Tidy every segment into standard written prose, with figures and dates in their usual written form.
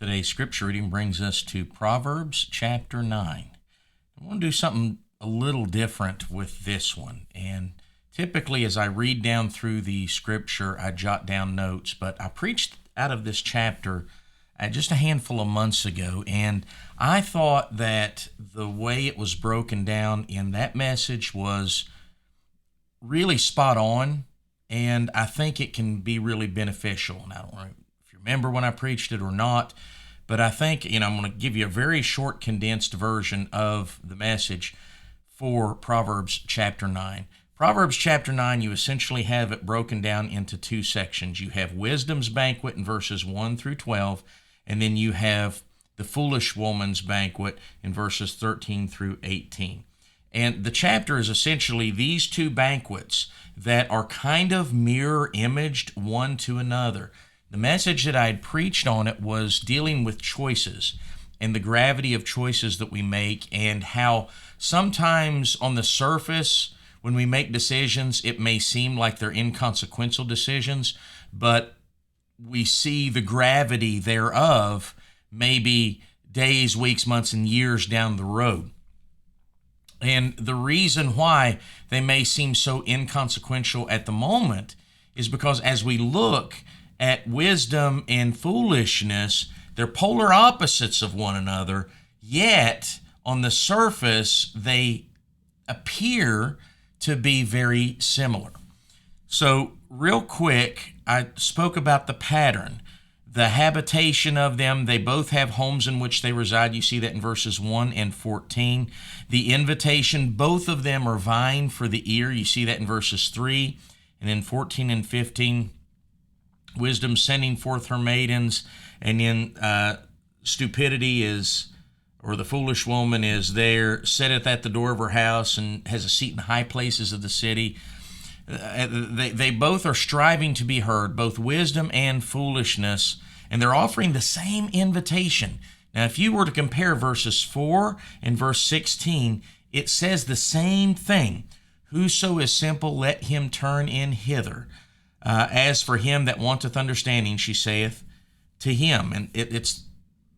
Today's scripture reading brings us to Proverbs chapter 9. I want to do something a little different with this one. And typically, as I read down through the scripture, I jot down notes, but I preached out of this chapter just a handful of months ago, and I thought that the way it was broken down in that message was really spot on, and I think it can be really beneficial. And I don't know if you remember when I preached it or not, but I think, I'm going to give you a very short, condensed version of the message for Proverbs chapter 9. Proverbs chapter 9, you essentially have it broken down into two sections. You have wisdom's banquet in verses 1 through 12, and then you have the foolish woman's banquet in verses 13 through 18. And the chapter is essentially these two banquets that are kind of mirror imaged one to another. The message that I had preached on it was dealing with choices and the gravity of choices that we make, and how sometimes on the surface, when we make decisions, it may seem like they're inconsequential decisions, but we see the gravity thereof maybe days, weeks, months, and years down the road. And the reason why they may seem so inconsequential at the moment is because as we look at wisdom and foolishness, they're polar opposites of one another, yet on the surface, they appear to be very similar. So real quick, I spoke about the pattern, the habitation of them. They both have homes in which they reside. You see that in verses 1 and 14. The invitation, both of them are vying for the ear. You see that in verses 3. And then 14 and 15, wisdom sending forth her maidens. And then stupidity or the foolish woman is there, sitteth at the door of her house and has a seat in high places of the city. They both are striving to be heard, both wisdom and foolishness, and they're offering the same invitation. Now, if you were to compare verses 4 and verse 16, it says the same thing. Whoso is simple, let him turn in hither. As for him that wanteth understanding, she saith to him. And it's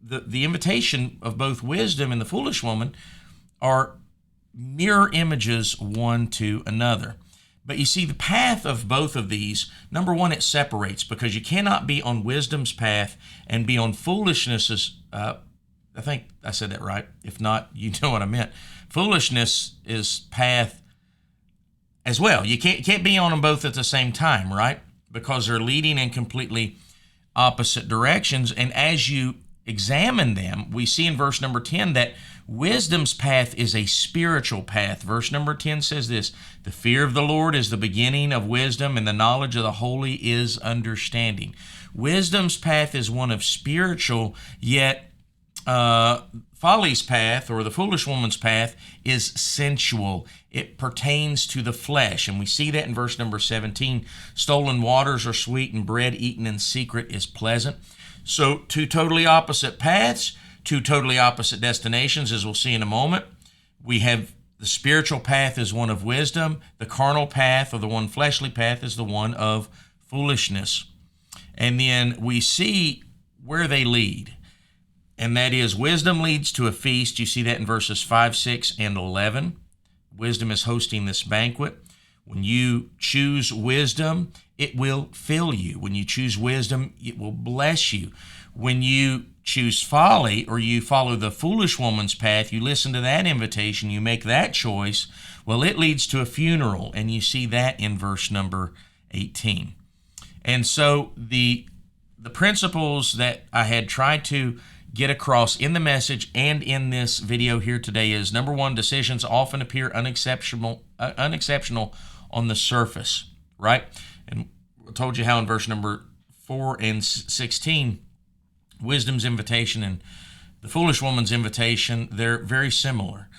the invitation of both wisdom and the foolish woman are mirror images one to another. But you see, the path of both of these, number one, it separates, because you cannot be on wisdom's path and be on foolishness's, I think I said that right. If not, you know what I meant. Foolishness is path as well. You can't be on them both at the same time, right? Because they're leading in completely opposite directions. And as you examine them, we see in verse number 10 that wisdom's path is a spiritual path. Verse number 10 says this: the fear of the Lord is the beginning of wisdom, and the knowledge of the holy is understanding. Wisdom's path is one of spiritual, yet folly's path, or the foolish woman's path, is sensual. It pertains to the flesh. And we see that in verse number 17. Stolen waters are sweet, and bread eaten in secret is pleasant. So two totally opposite paths, two totally opposite destinations, as we'll see in a moment. We have the spiritual path is one of wisdom. The carnal path, or the one fleshly path, is the one of foolishness. And then we see where they lead. And that is, wisdom leads to a feast. You see that in verses 5, 6, and 11. Wisdom is hosting this banquet. When you choose wisdom, it will fill you. When you choose wisdom, it will bless you. When you choose folly, or you follow the foolish woman's path, you listen to that invitation, you make that choice, well, it leads to a funeral. And you see that in verse number 18. And so the principles that I had tried to get across in the message and in this video here today is, number one, decisions often appear unexceptional on the surface, right? And I told you how in verse number 4 and 16, wisdom's invitation and the foolish woman's invitation, they're very similar.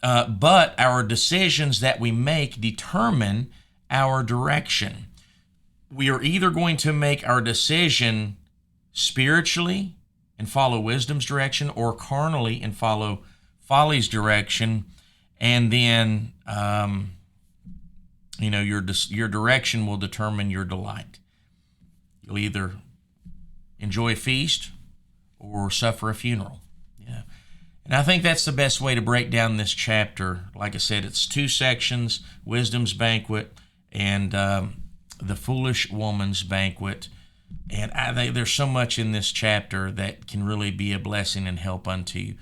But our decisions that we make determine our direction. We are either going to make our decision spiritually and follow wisdom's direction, or carnally and follow folly's direction. And then, your direction will determine your delight. You'll either enjoy a feast or suffer a funeral. Yeah. And I think that's the best way to break down this chapter. Like I said, it's 2 sections, wisdom's banquet and the foolish woman's banquet. And I think there's so much in this chapter that can really be a blessing and help unto you.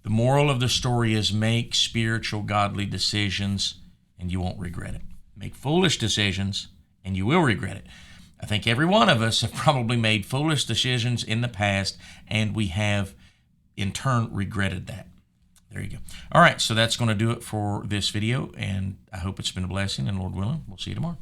The moral of the story is make spiritual, godly decisions, and you won't regret it. Make foolish decisions, and you will regret it. I think every one of us have probably made foolish decisions in the past, and we have, in turn, regretted that. There you go. All right, so that's going to do it for this video, and I hope it's been a blessing, and Lord willing, we'll see you tomorrow.